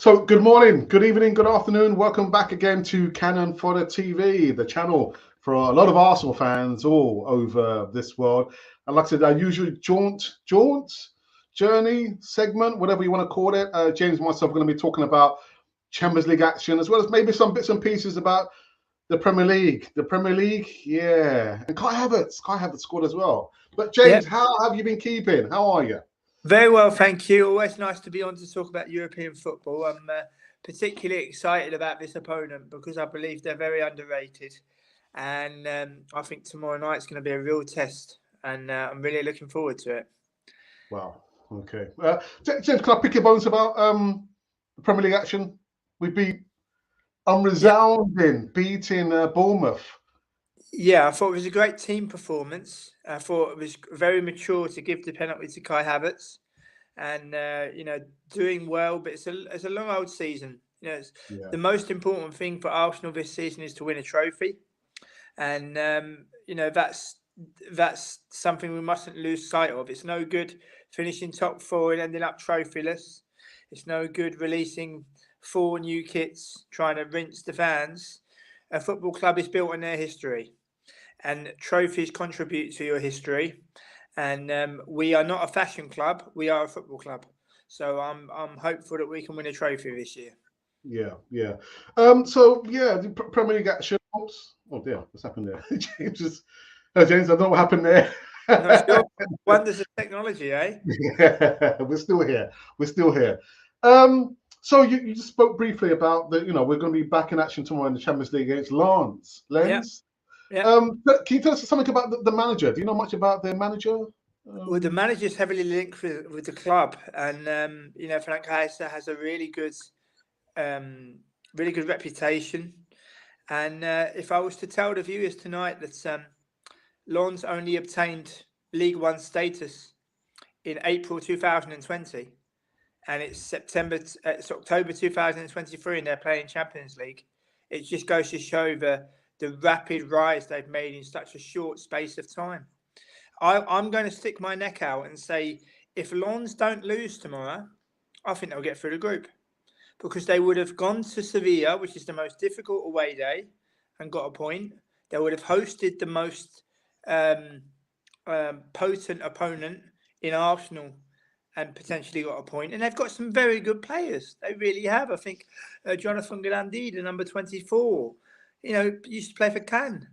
So, good morning, good evening, good afternoon. Welcome back again to Cannon Fodder TV, the channel for a lot of Arsenal fans all over this world. And like I said, our usual journey segment, whatever you want to call it. James and myself are going to be talking about Champions League action, as well as maybe some bits and pieces about the Premier League. The Premier League, yeah. And Kai Havertz scored as well. But James, Yep. how have you been keeping? How are you? Very well, thank you. Always nice to be on to talk about European football. I'm particularly excited about this opponent because I believe they're very underrated. And I think tomorrow night's going to be a real test. And I'm really looking forward to it. Wow. Okay. James, can I pick your bones about the Premier League action? We beat Yeah, unresounding beating Bournemouth. yeah, I thought it was a great team performance. I thought it was very mature to give the penalty to Kai Havertz. And, doing well, but it's a long old season. Yeah. The most important thing for Arsenal this season is to win a trophy. And that's something we mustn't lose sight of. It's no good finishing top four and ending up trophyless. It's no good releasing four new kits trying to rinse the fans. A football club is built on their history, and trophies contribute to your history. And we are not a fashion club; we are a football club. So I'm hopeful that we can win a trophy this year. Yeah. So yeah, the Premier League action. Oops. Oh dear, what's happened there? James, I don't know what happened there. Not sure. Wonders of technology, eh? Yeah, we're still here. We're still here. So you just spoke briefly about we're going to be back in action tomorrow in the Champions League against Yeah, Lens. yeah. But can you tell us something about the manager? Do you know much about their manager? Well, the manager's heavily linked with the club, and Frank Heiser has a um, really good reputation. And if I was to tell the viewers tonight that Lens only obtained League One status in April 2020, and it's October 2023, and they're playing Champions League, it just goes to show the rapid rise they've made in such a short space of time. I'm going to stick my neck out and say if Lens don't lose tomorrow, I think they'll get through the group because they would have gone to Sevilla, which is the most difficult away day, and got a point. They would have hosted the most potent opponent in Arsenal and potentially got a point. And they've got some very good players. They really have. I think Jonathan Grandi, the number 24, used to play for Cannes.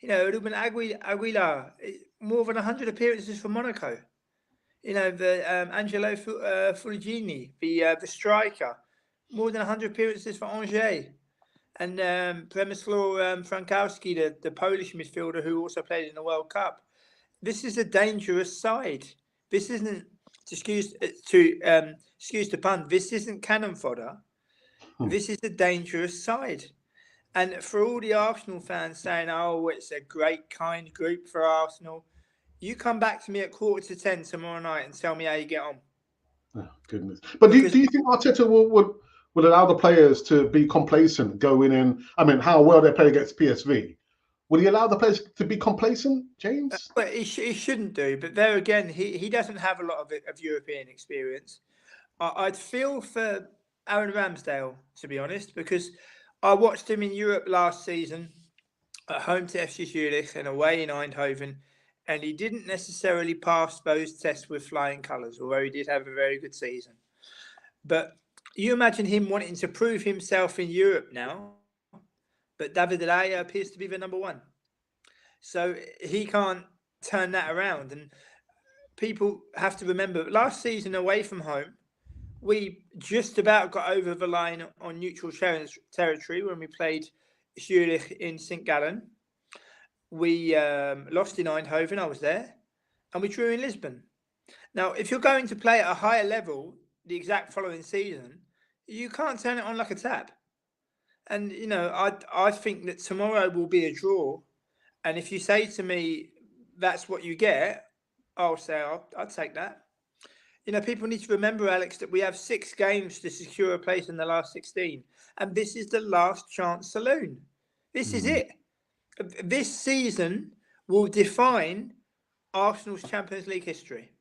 Ruben Aguilar, more than 100 appearances for Monaco. Angelo Fulgini, the striker, more than 100 appearances for Angers. And Przemysław Frankowski, the Polish midfielder who also played in the World Cup. This is a dangerous side. This isn't, excuse the pun, this isn't cannon fodder. This is a dangerous side. And for all the Arsenal fans saying, oh, it's a great, kind group for Arsenal, you come back to me at 9:45 tomorrow night and tell me how you get on. Oh, goodness. But do Because you think Arteta would allow the players to be complacent going in? I mean, how well they play against PSV. Would he allow the players to be complacent, James? Well, he shouldn't do. But there again, he doesn't have a lot of European experience. I'd feel for Aaron Ramsdale, to be honest, because I watched him in Europe last season at home to FC Zurich and away in Eindhoven, and he didn't necessarily pass those tests with flying colours, although he did have a very good season. But you imagine him wanting to prove himself in Europe now, but David De Gea appears to be the number one. So he can't turn that around. And people have to remember, last season away from home, we just about got over the line on neutral territory when we played Zurich in St. Gallen. We lost in Eindhoven, I was there, and we drew in Lisbon. Now, if you're going to play at a higher level the exact following season, you can't turn it on like a tap. And, I think that tomorrow will be a draw. And if you say to me, that's what you get, I'll say, I'll take that. People need to remember, Alex, that we have 6 games to secure a place in the last 16. And this is the last chance saloon. This is it. This season will define Arsenal's Champions League history.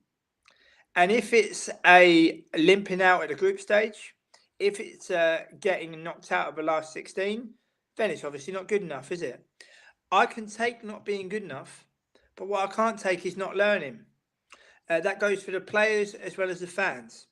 And if it's a limping out at the group stage, if it's getting knocked out of the last 16, then it's obviously not good enough, is it? I can take not being good enough, but what I can't take is not learning. That goes for the players as well as the fans.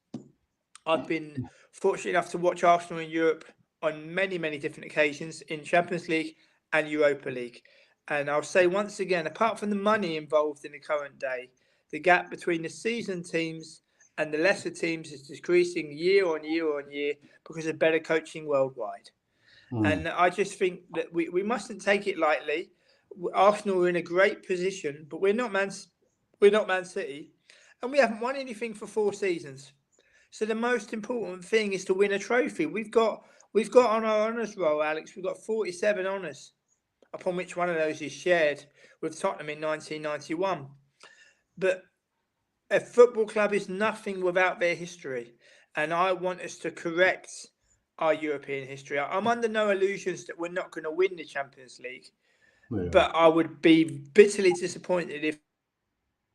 I've been fortunate enough to watch Arsenal in Europe on many, many different occasions in Champions League and Europa League. And I'll say once again, apart from the money involved in the current day, the gap between the seasoned teams and the lesser teams is decreasing year on year on year because of better coaching worldwide. And I just think that we mustn't take it lightly. Arsenal are in a great position, but we're not Man City, and we haven't won anything for 4 seasons. So the most important thing is to win a trophy. We've got on our honours roll, Alex, we've got 47 honours, upon which one of those is shared with Tottenham in 1991. But a football club is nothing without their history, and I want us to correct our European history. I'm under no illusions that we're not going to win the Champions League, but I would be bitterly disappointed if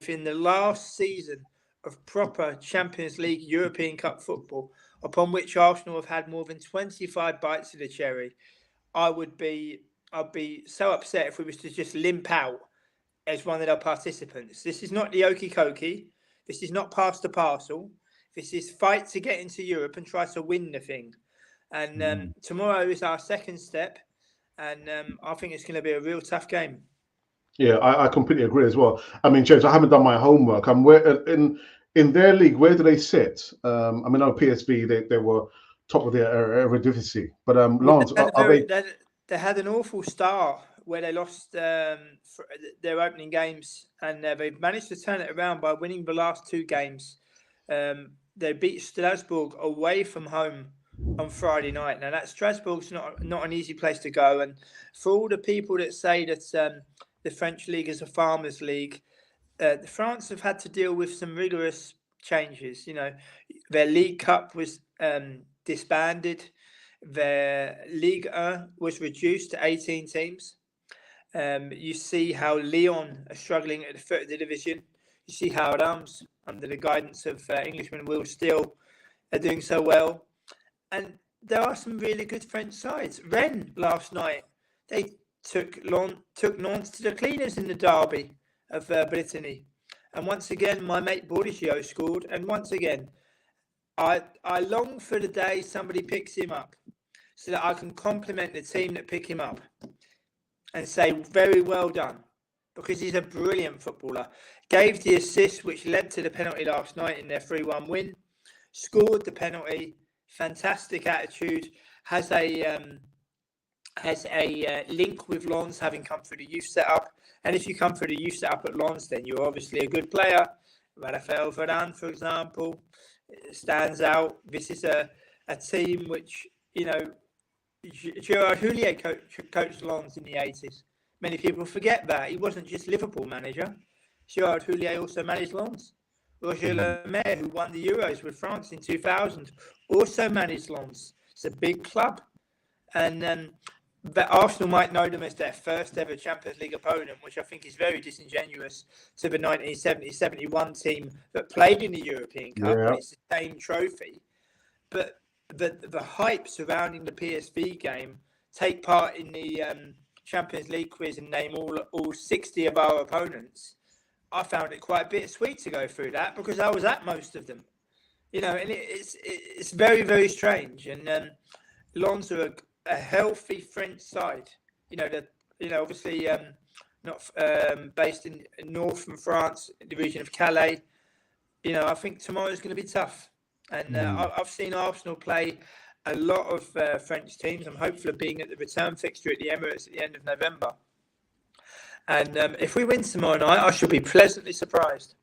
in the last season of proper Champions League European Cup football, upon which Arsenal have had more than 25 bites of the cherry, I'd be so upset if we was to just limp out as one of their participants. This is not the okie dokie. This is not pass the parcel. This is fight to get into Europe and try to win the thing. And tomorrow is our second step, and I think it's going to be a real tough game. Yeah, I completely agree as well. I mean, James, I haven't done my homework. Where in their league, where do they sit? I mean, on PSV, they were top of their Eredivisie. But Lance, they had an awful start where they lost their opening games, and they've managed to turn it around by winning the last 2 games. They beat Strasbourg away from home on Friday night. Now, that Strasbourg's not an easy place to go. And for all the people that say that the French league is a farmers' league, France have had to deal with some rigorous changes. You know, their League Cup was disbanded. Their Ligue 1 was reduced to 18 teams. You see how Lyon are struggling at the foot of the division. You see how Reims, under the guidance of Englishman Will Steele, are doing so well. And there are some really good French sides. Rennes last night, they took Nantes to the cleaners in the derby of Brittany. And once again, my mate Bourdieu scored. And once again, I long for the day somebody picks him up so that I can compliment the team that pick him up and say, very well done, because he's a brilliant footballer. Gave the assist which led to the penalty last night in their 3-1 win. Scored the penalty. Fantastic attitude. Has a link with Lens, having come through the youth setup. And if you come through the youth setup at Lens, then you're obviously a good player. Raphael Varane, for example, stands out. This is a team which, you know, Gerard Houllier coached Lens in the 80s. Many people forget that. He wasn't just Liverpool manager. Gerard Houllier also managed Lens. Roger Lemaire, who won the Euros with France in 2000, also managed Lens. It's a big club. And Arsenal might know them as their first ever Champions League opponent, which I think is very disingenuous to the 1970-71 team that played in the European Cup. Yeah. It's the same trophy. But the hype surrounding the PSV game, take part in the Champions League quiz and name all 60 of our opponents. I found it quite bittersweet to go through that because I was at most of them, you know, and it's very, very strange. And Lens are a healthy French side, obviously not based in northern France, the region of Calais. You know, I think tomorrow is going to be tough. And I've seen Arsenal play a lot of French teams. I'm hopeful of being at the return fixture at the Emirates at the end of November. And if we win tomorrow night, I shall be pleasantly surprised.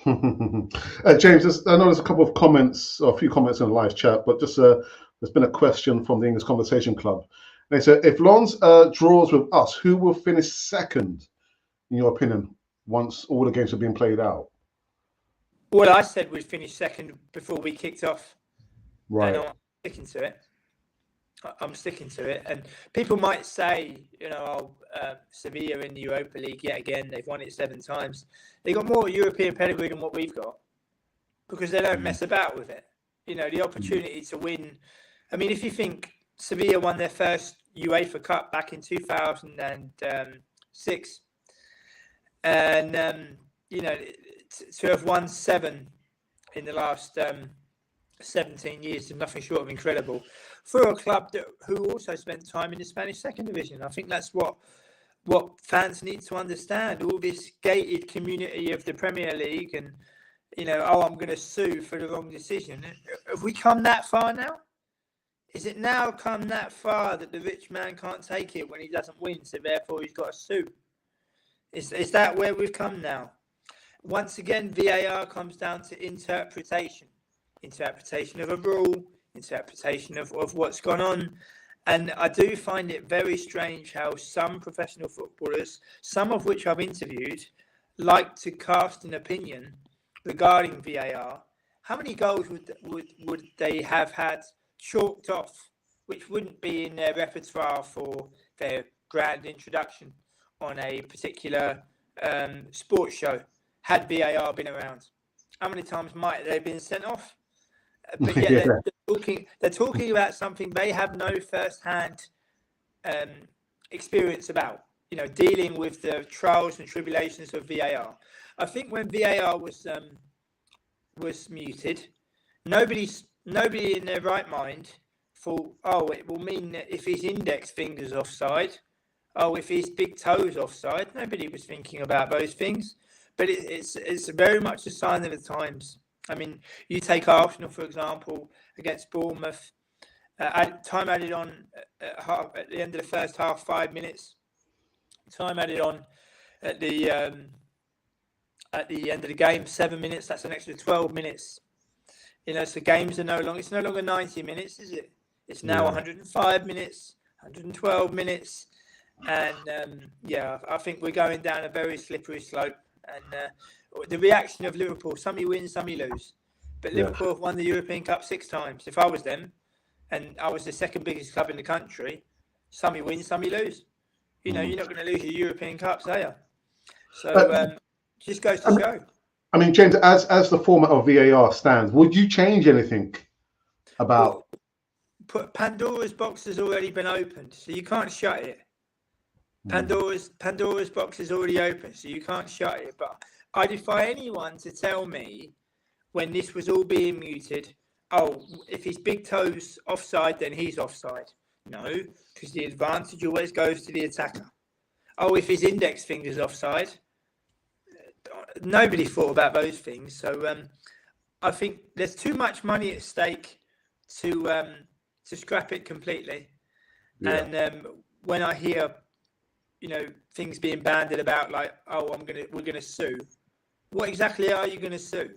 James, I know there's a couple of comments, or a few comments in the live chat, but just there's been a question from the English Conversation Club. They said, if Lens draws with us, who will finish second, in your opinion, once all the games have been played out? Well, I said we'd finish second before we kicked off. Right. And I'm sticking to it. And people might say, Sevilla in the Europa League yet again, they've won it 7 times. They got more European pedigree than what we've got because they don't mess about with it. You know, the opportunity to win I mean, if you think Sevilla won their first UEFA Cup back in 2006, and to have won 7 in the last 17 years is nothing short of incredible for a club who also spent time in the Spanish second division. I think that's what fans need to understand. All this gated community of the Premier League, and I'm going to sue for the wrong decision. Have we come that far now? Is it now come that far that the rich man can't take it when he doesn't win, so therefore he's got to sue? Is that where we've come now? Once again, VAR comes down to interpretation of a rule, interpretation of what's gone on. And I do find it very strange how some professional footballers, some of which I've interviewed, like to cast an opinion regarding VAR. How many goals would they have had chalked off, which wouldn't be in their repertoire for their grand introduction on a particular sports show, had VAR been around? How many times might they have been sent off? But yet they're talking about something they have no first-hand experience about, dealing with the trials and tribulations of VAR. I think when VAR was muted, nobody in their right mind thought, it will mean that if his index finger's offside, if his big toe's offside. Nobody was thinking about those things. But it's very much a sign of the times. I mean, you take Arsenal, for example, against Bournemouth. Time added on at the end of the first half, 5 minutes. Time added on at the end of the game, 7 minutes. That's an extra 12 minutes. So games are no longer 90 minutes, is it? It's now 105 minutes, 112 minutes. And I think we're going down a very slippery slope. And the reaction of Liverpool, some you win, some you lose. But Liverpool have won the European Cup 6 times. If I was them, and I was the second biggest club in the country, some you win, some you lose. You're not going to lose your European Cups, are you? So just goes to show. I mean, James, as the format of VAR stands, would you change anything about? Pandora's box has already been opened, so you can't shut it. Pandora's box is already open, so you can't shut it. But I defy anyone to tell me when this was all being muted, if his big toe's offside, then he's offside. No, because the advantage always goes to the attacker. If his index finger's offside, nobody thought about those things. So I think there's too much money at stake to scrap it completely. Yeah. And when I hear things being bandied about, like, we're gonna sue. What exactly are you gonna sue?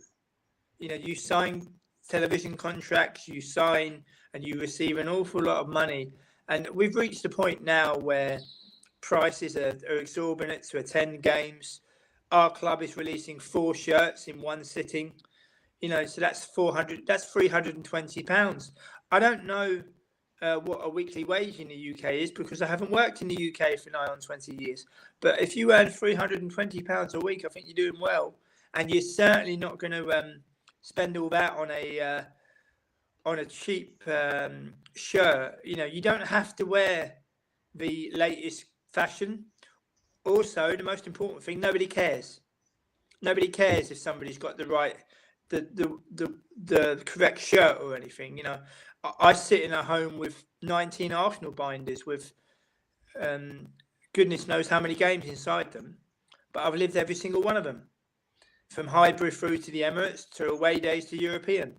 You sign television contracts, you sign and you receive an awful lot of money, and we've reached a point now where prices are exorbitant to attend games. Our club is releasing 4 shirts in one sitting, so that's £320. I don't know what a weekly wage in the UK is, because I haven't worked in the UK for nigh on 20 years. But if you earn £320 a week, I think you're doing well. And you're certainly not going to spend all that on a cheap shirt. You don't have to wear the latest fashion. Also, the most important thing, nobody cares. Nobody cares if somebody's got the right, the correct shirt or anything. I sit in a home with 19 Arsenal binders with goodness knows how many games inside them, but I've lived every single one of them, from Highbury through to the Emirates to away days to European.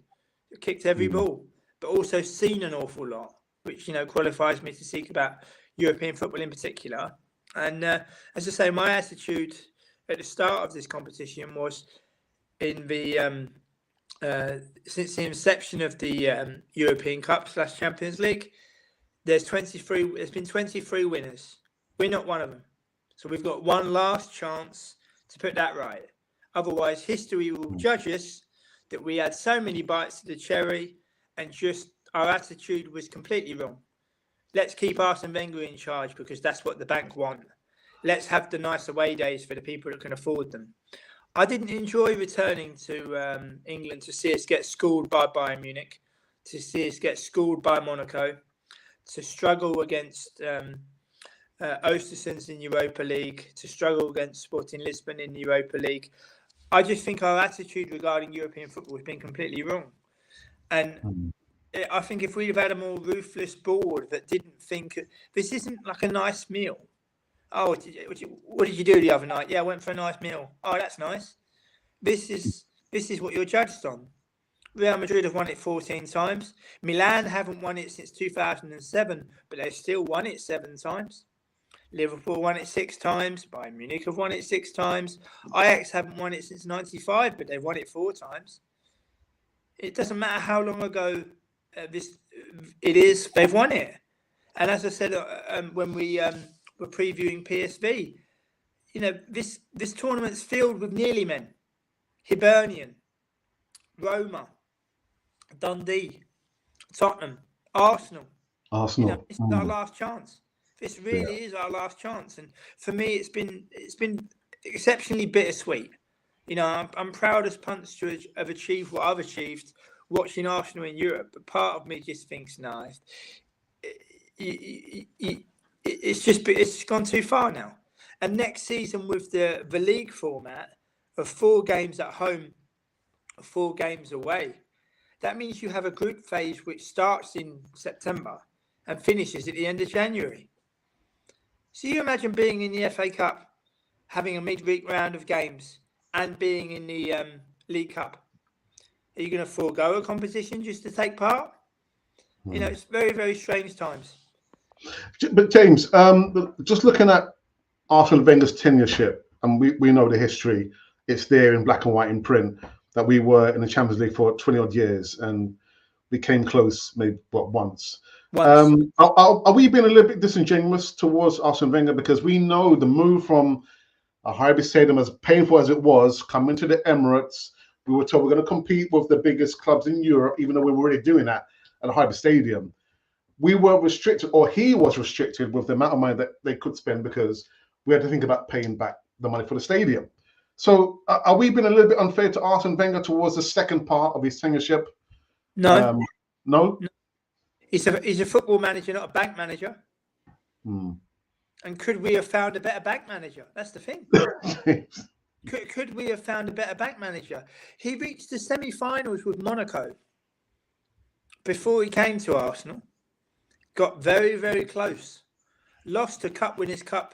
Kicked every ball, but also seen an awful lot, which qualifies me to speak about European football in particular. And as I say, my attitude at the start of this competition was, in the since the inception of the European Cup / Champions League, there's been 23 winners. We're not one of them. So we've got one last chance to put that right. Otherwise, history will judge us that we had so many bites of the cherry and just our attitude was completely wrong. Let's keep Arsene Wenger in charge because that's what the bank want. Let's have the nice away days for the people that can afford them. I didn't enjoy returning to England to see us get schooled by Bayern Munich. to see us get schooled by Monaco, to struggle against Ostersunds in Europa League, to struggle against Sporting Lisbon in the Europa League. I just think our attitude regarding European football has been completely wrong. And I think if we'd have had a more ruthless board that didn't think this isn't like a nice meal. Oh, what did you do the other night? Yeah, I went for a nice meal. Oh, that's nice. This is what you're judged on. Real Madrid have won it 14 times. Milan haven't won it since 2007, but they've still won it 7 times. Liverpool won it 6 times. Bayern Munich have won it 6 times. Ajax haven't won it since 95, but they've won it 4 times. It doesn't matter how long ago it is, they've won it. And as I said when we were previewing PSV, this tournament's filled with nearly men. Hibernian, Roma, Dundee, Tottenham, Arsenal. It's our last chance. This really is our last chance, and for me, it's been exceptionally bittersweet. I'm proud as Punts to have achieved what I've achieved watching Arsenal in Europe, but part of me just thinks, no, it's gone too far now. And next season with the league format of 4 games at home, 4 games away, that means you have a group phase which starts in September and finishes at the end of January. So you imagine being in the FA Cup, having a midweek round of games, and being in the League Cup. Are you going to forego a competition just to take part? It's very, very strange times. But James, just looking at Arsene Wenger's tenureship, and we know the history, it's there in black and white in print, that we were in the Champions League for 20 odd years and we came close maybe once. Are we being a little bit disingenuous towards Arsene Wenger, because we know the move from a Highbury Stadium, as painful as it was, coming to the Emirates, we were told we're going to compete with the biggest clubs in Europe, even though we were already doing that at the Highbury Stadium. We were restricted, or he was restricted, with the amount of money that they could spend, because we had to think about paying back the money for the stadium. So are we being a little bit unfair to Arsene Wenger towards the second part of his tenureship? No. No? He's a football manager, not a bank manager. And could we have found a better bank manager? That's the thing. Could we have found a better bank manager? He reached the semi-finals with Monaco before he came to Arsenal. Got very, very close. Lost the Cup Winners' Cup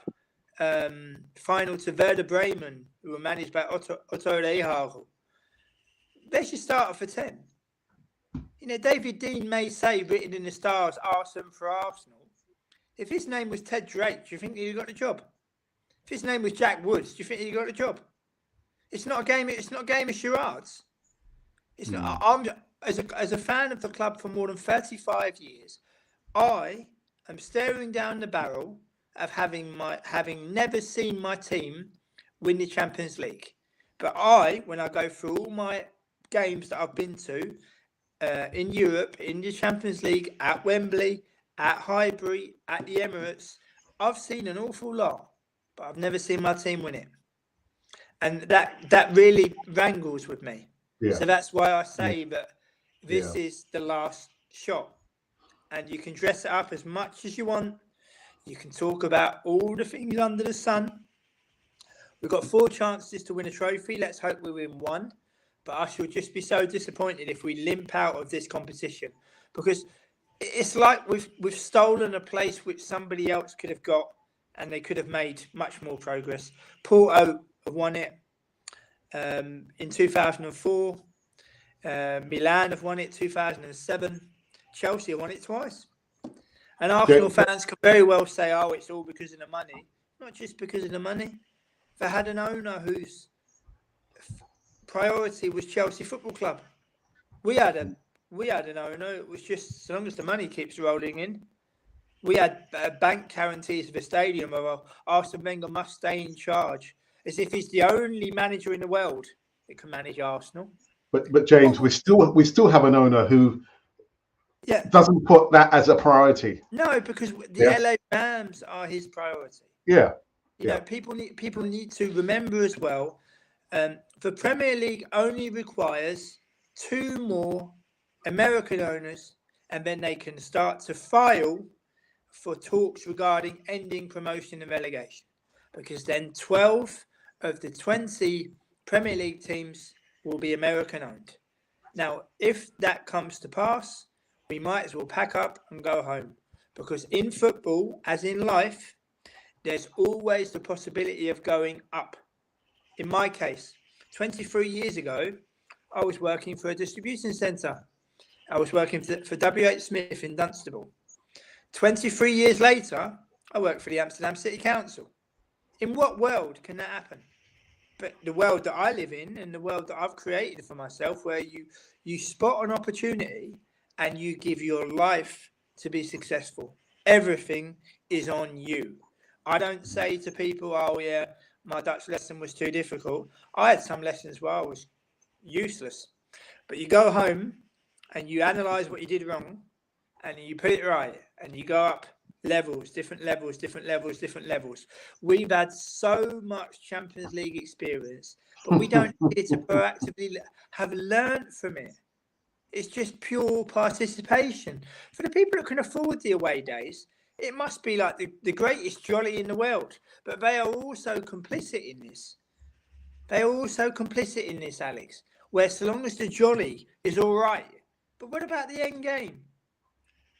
final to Werder Bremen, who were managed by Otto Rehagel. They should start for 10. David Dein may say, written in the stars, Arsene for Arsenal. If his name was Ted Drake, do you think he got the job? If his name was Jack Woods, do you think he got the job? It's not a game. It's not a game of charades. It's not. I'm as a fan of the club for more than 35 years. I am staring down the barrel of having never seen my team win the Champions League. But when I go through all my games that I've been to in Europe, in the Champions League, at Wembley, at Highbury, at the Emirates, I've seen an awful lot, but I've never seen my team win it. And that really wrangles with me. Yeah. So that's why I say that this is the last shot. And you can dress it up as much as you want. You can talk about all the things under the sun. We've got 4 chances to win a trophy. Let's hope we win 1. But I shall just be so disappointed if we limp out of this competition, because it's like we've stolen a place which somebody else could have got, and they could have made much more progress. Porto have won it in 2004. Milan have won it 2007. Chelsea have won it twice. And Arsenal fans can very well say, oh, it's all because of the money. Not just because of the money. They had an owner whose priority was Chelsea Football Club. We had an owner. It was just, so long as the money keeps rolling in. We had bank guarantees of the stadium, or Arsene Wenger must stay in charge, as if he's the only manager in the world that can manage Arsenal. But James, we still have an owner who doesn't put that as a priority. No, because the LA Rams are his priority. Yeah. You know, people need to remember as well. The Premier League only requires 2 more American owners, and then they can start to file for talks regarding ending promotion and relegation, because then 12 of the 20 Premier League teams will be American owned. Now, if that comes to pass, we might as well pack up and go home, because in football, as in life, there's always the possibility of going up. In my case, 23 years ago, I was working for a distribution centre. I was working for WH Smith in Dunstable. 23 years later, I work for the Amsterdam City Council. In what world can that happen? But the world that I live in and the world that I've created for myself, where you spot an opportunity and you give your life to be successful. Everything is on you. I don't say to people, oh yeah, my Dutch lesson was too difficult. I had some lessons where I was useless. But you go home and you analyse what you did wrong and you put it right and you go up levels, different levels, different levels, different levels. We've had so much Champions League experience, but we don't need to proactively have learned from it. It's just pure participation. For the people that can afford the away days, it must be like the greatest jolly in the world. But they are also complicit in this. They are also complicit in this, Alex, where so long as the jolly is all right. But what about the end game?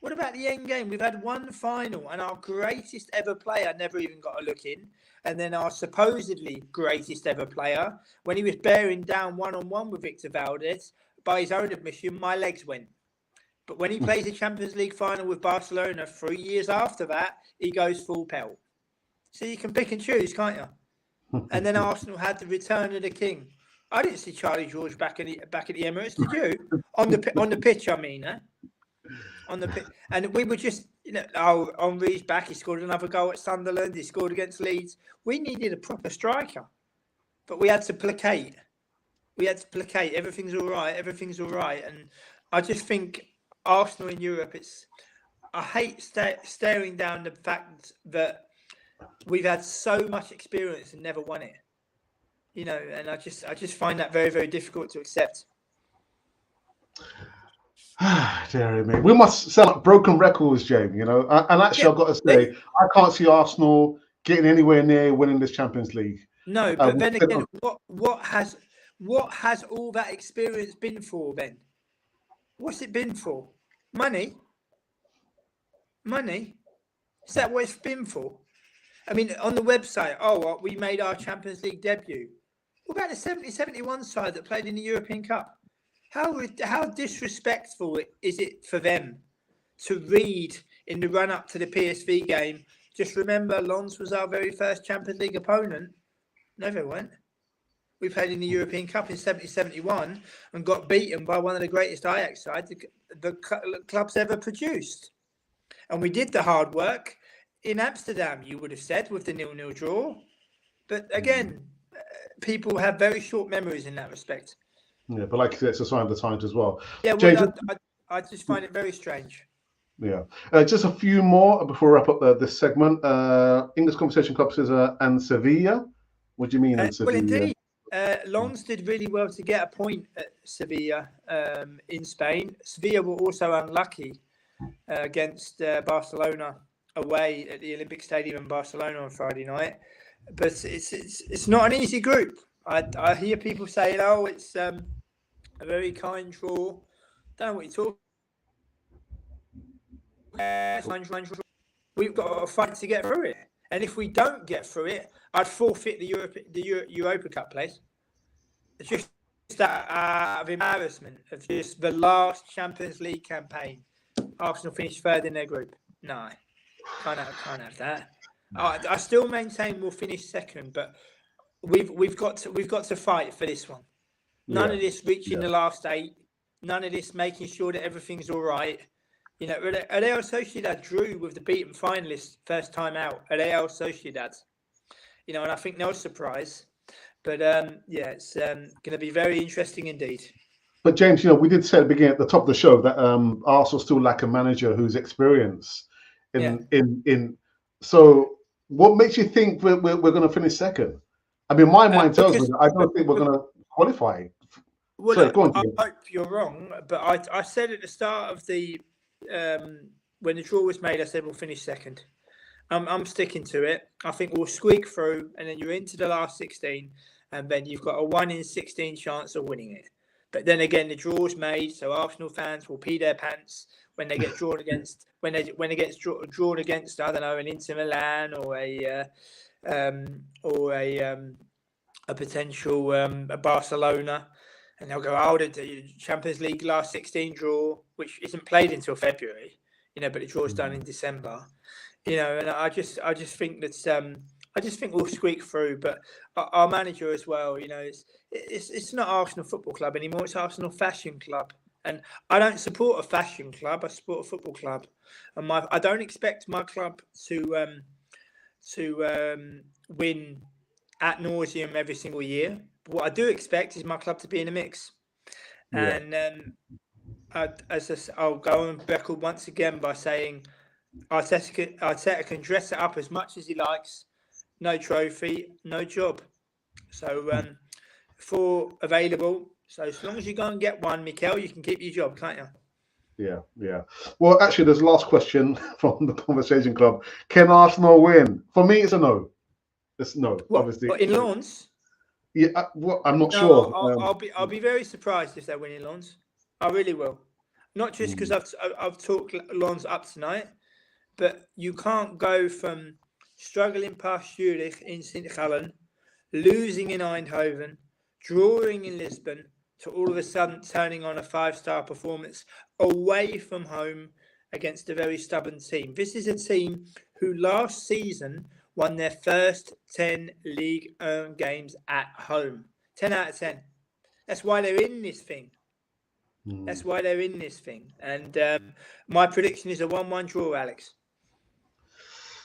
What about the end game? We've had one final and our greatest ever player never even got a look in. And then our supposedly greatest ever player, when he was bearing down one-on-one with Victor Valdez, by his own admission, my legs went. But when he plays a Champions League final with Barcelona 3 years after that, he goes full pelt. So you can pick and choose, can't you? And then Arsenal had the return of the king. I didn't see Charlie George back at the Emirates, did you? On the pitch, I mean, eh? On the pitch. And we were just, Henry's back. He scored another goal at Sunderland. He scored against Leeds. We needed a proper striker. But we had to placate. Everything's all right. Everything's all right. And I just think Arsenal in Europe, I hate staring down the fact that we've had so much experience and never won it. And I just find that very, very difficult to accept. Dear me. We must sound like broken records, James, And actually, I've got to say, I can't see Arsenal getting anywhere near winning this Champions League. No, but then again, what has all that experience been for, Ben? What's it been for? Money? Is that what it's been for? I mean, on the website, we made our Champions League debut. What about the 70-71 side that played in the European Cup? How disrespectful is it for them to read in the run-up to the PSV game, just remember Lens was our very first Champions League opponent? No, they weren't. We played in the European Cup in 70-71 and got beaten by one of the greatest Ajax sides the club's ever produced. And we did the hard work in Amsterdam, you would have said, with the 0-0 draw. But again, people have very short memories in that respect. Yeah, but like I said, it's a sign of the times as well. Yeah, James, I just find it very strange. Yeah. Just a few more before we wrap up this segment. English Competition Cup says and Sevilla. What do you mean in Sevilla? Well, indeed. Lens did really well to get a point at Sevilla in Spain. Sevilla were also unlucky against Barcelona away at the Olympic Stadium in Barcelona on Friday night. But it's not an easy group. I hear people saying, it's a very kind draw. Don't know what you're talking. We've got a fight to get through it. And if we don't get through it, I'd forfeit the Europa Cup place. It's just that out of embarrassment of just the last Champions League campaign. Arsenal finished third in their group. No, can't have that. I still maintain we'll finish second, but we've got to fight for this one. None of this reaching the last 8. None of this making sure that everything's all right. Real Sociedad drew with the beaten finalists first time out. Real Sociedad. And I think no surprise. But it's going to be very interesting indeed. But James, we did say at the beginning, at the top of the show, that Arsenal still lack a manager who's experienced in. So, what makes you think we're going to finish second? I mean, my mind tells me that I don't think we're going to qualify. Well, Sorry, go on, I James. hope you're wrong, but I said at the start of the when the draw was made, I said we'll finish second. I'm sticking to it. I think we'll squeak through, and then you're into the last 16, and then you've got a 1 in 16 chance of winning it. But then again, the draw's made, so Arsenal fans will pee their pants when they get drawn against when it gets drawn against, I don't know, an Inter Milan or a potential a Barcelona, and they'll go, "Oh, the Champions League last 16 draw, which isn't played until February, but the draw's done in December." And I just think that I just think we'll squeak through. But our manager as well, it's not Arsenal Football Club anymore. It's Arsenal Fashion Club, and I don't support a fashion club. I support a football club, and I don't expect my club to win ad nauseum every single year. But what I do expect is my club to be in the mix, and I'll go on record once again by saying Arteta can dress it up as much as he likes. No trophy, no job. So 4 available. So as long as you go and get one, Mikel, you can keep your job, can't you? Yeah. Well, actually, there's the last question from the Conversation Club. Can Arsenal win? For me, it's a no. It's no, obviously. But in Lens? Yeah, I'm not sure. I'll be very surprised if they win in Lens. I really will. Not just because I've talked Lens up tonight, but you can't go from struggling past Zurich in St. Gallen, losing in Eindhoven, drawing in Lisbon, to all of a sudden turning on a 5-star performance away from home against a very stubborn team. This is a team who last season won their first 10 league games at home. 10 out of 10. That's why they're in this thing. That's why they're in this thing. And my prediction is a 1-1 draw, Alex.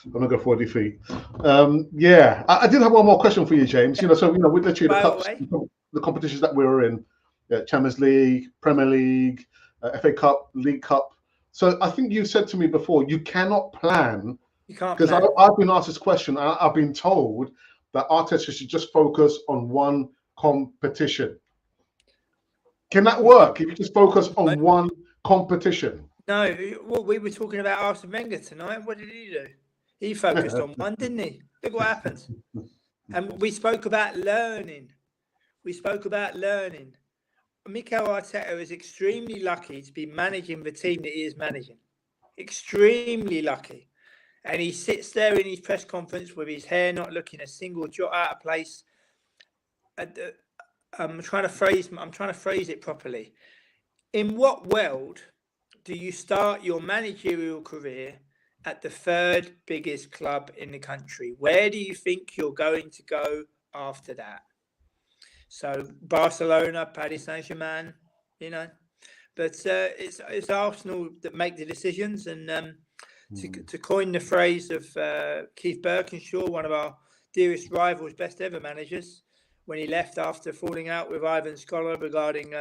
I'm gonna go for a defeat. I did have one more question for you, James. With literally the cups, the competitions that we were in, Champions League, Premier League, FA Cup, League Cup. So I think you said to me before, you cannot plan. You can't, because I've been asked this question. And I've been told that Arteta should just focus on one competition. Can that work if you just focus on one competition? No. Well, we were talking about Arsene Wenger tonight. What did he do? He focused on one, didn't he? Look what happened. And we spoke about learning. Mikel Arteta is extremely lucky to be managing the team that he is managing. Extremely lucky. And he sits there in his press conference with his hair not looking a single jot out of place. I'm trying to phrase it properly. In what world do you start your managerial career at the 3rd biggest club in the country? Where do you think you're going to go after that? So Barcelona, Paris Saint-Germain, but it's Arsenal that make the decisions. And to coin the phrase of Keith Birkinshaw, one of our dearest rivals, best ever managers, when he left after falling out with Ivan Scholar regarding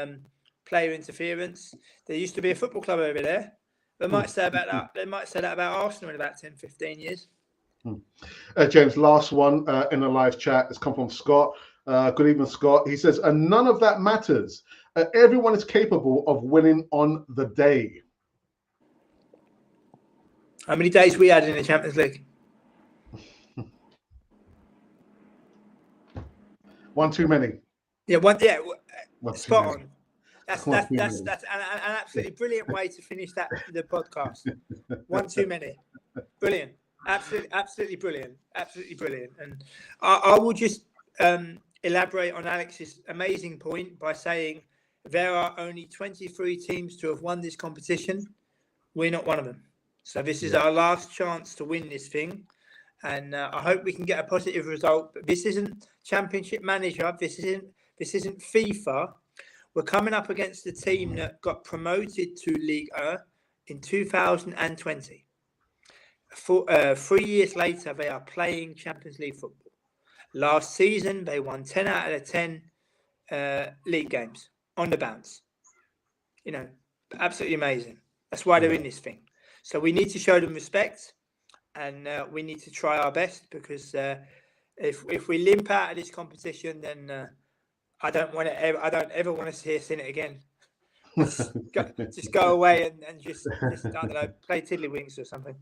player interference, there used to be a football club over there. They might say about that. They might say that about Arsenal in about 10, 15 years. James, last one in the live chat has come from Scott. Good evening, Scott. He says, and none of that matters. Everyone is capable of winning on the day. How many days we had in the Champions League? One too many. Yeah, one spot many. On. That's an absolutely brilliant way to finish the podcast. One too many. Brilliant. Absolutely brilliant. And I will just elaborate on Alex's amazing point by saying there are only 23 teams to have won this competition. We're not one of them. So this is our last chance to win this thing. And I hope we can get a positive result. But this isn't Championship Manager. This isn't FIFA. We're coming up against the team that got promoted to Ligue 1 in 2020. 3 years later, they are playing Champions League football. Last season, they won 10 out of the 10 league games on the bounce. Absolutely amazing. That's why they're in this thing. So we need to show them respect, and we need to try our best, because if we limp out of this competition, then I don't ever want to see us in it again. just go away and just I don't know, play tiddlywinks or something.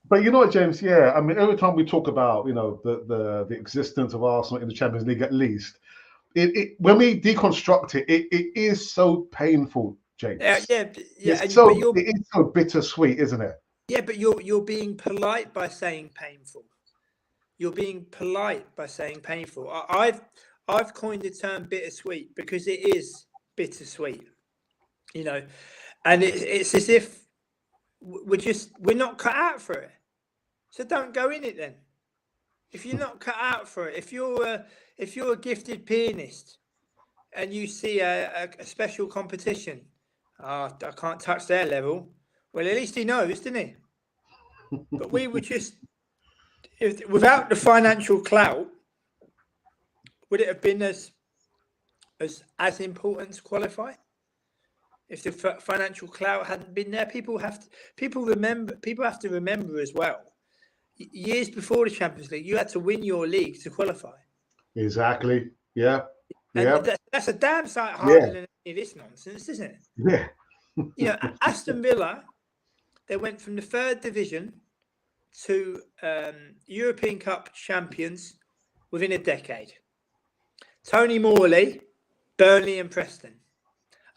But you know what, James? Yeah, I mean, every time we talk about the existence of Arsenal in the Champions League, at least when we deconstruct it, it is so painful, James. Yeah. It is so bittersweet, isn't it? Yeah, but you're being polite by saying painful. You're being polite by saying painful. I've coined the term bittersweet because it is bittersweet, and it's as if we're not cut out for it. So don't go in it then. If you're not cut out for it, if you're a gifted pianist and you see a special competition, I can't touch their level. Well, at least he knows, didn't he? But we were just, without the financial clout, would it have been as important to qualify? If the financial clout hadn't been there, people have to remember as well. Years before the Champions League, you had to win your league to qualify. Exactly. Yeah. And that's a damn sight harder than any of this nonsense, isn't it? Yeah. Aston Villa, they went from the 3rd division to European Cup champions within a decade. Tony Morley, Burnley and Preston.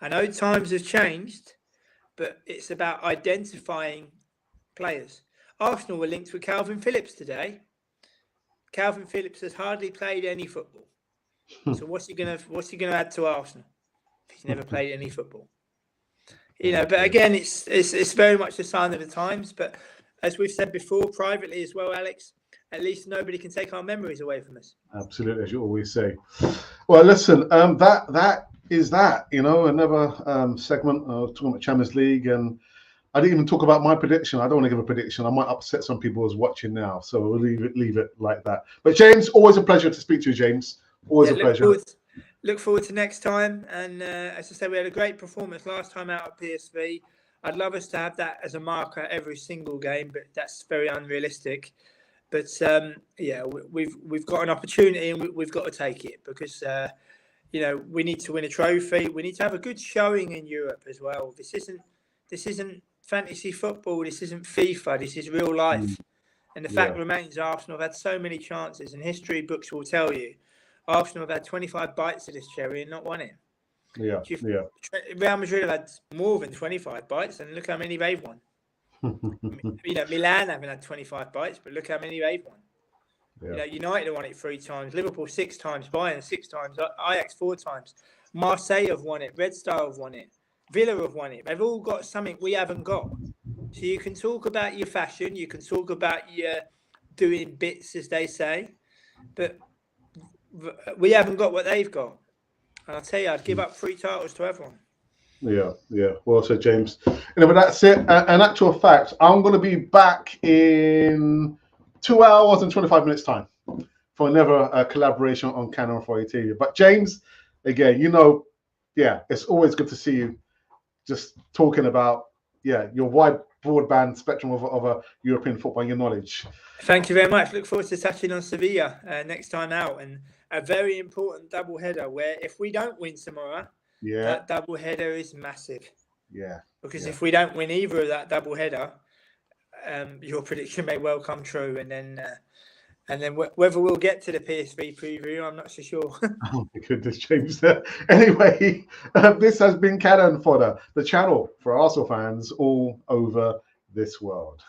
I know times have changed, but it's about identifying players. Arsenal were linked with Calvin Phillips today. Calvin Phillips has hardly played any football. So what's he gonna add to Arsenal? He's never played any football. But again, it's very much a sign of the times. But as we've said before, privately as well, Alex, at least nobody can take our memories away from us. Absolutely, as you always say. Well, listen, that is that. Another segment talking about Champions League, and I didn't even talk about my prediction. I don't want to give a prediction. I might upset some people who's watching now, so we'll leave it like that. But James, always a pleasure to speak to you, James. Always a pleasure. Look forward to next time. And as I said, we had a great performance last time out at PSV. I'd love us to have that as a marker every single game, but that's very unrealistic. But we've got an opportunity and we've got to take it because we need to win a trophy. We need to have a good showing in Europe as well. This isn't fantasy football. This isn't FIFA. This is real life. And the fact remains, Arsenal have had so many chances, and history books will tell you Arsenal have had 25 bites of this cherry and not won it. Real Madrid have had more than 25 bites, and look how many they've won. Milan haven't had 25 bites, but look how many they've won. United have won it 3 times, Liverpool 6 times, Bayern 6 times, Ajax 4 times, Marseille have won it, Red Star have won it, Villa have won it. They've all got something we haven't got. So you can talk about your fashion, you can talk about your doing bits, as they say, but we haven't got what they've got. And I'll tell you, I'd give up 3 titles to everyone. Yeah. Well said, James. But that's it. An actual fact, I'm going to be back in 2 hours and 25 minutes time for another collaboration on Canon Authority TV. But James, again, it's always good to see you just talking about, your wide broadband spectrum of European football and your knowledge. Thank you very much. Look forward to touching on Sevilla next time out, and a very important double header where if we don't win tomorrow, that double header is massive. Because if we don't win either of that double header, your prediction may well come true, and then whether we'll get to the PSV preview, I'm not so sure. Oh my goodness, James. Anyway, this has been Cannon Fodder, the channel for Arsenal fans all over this world.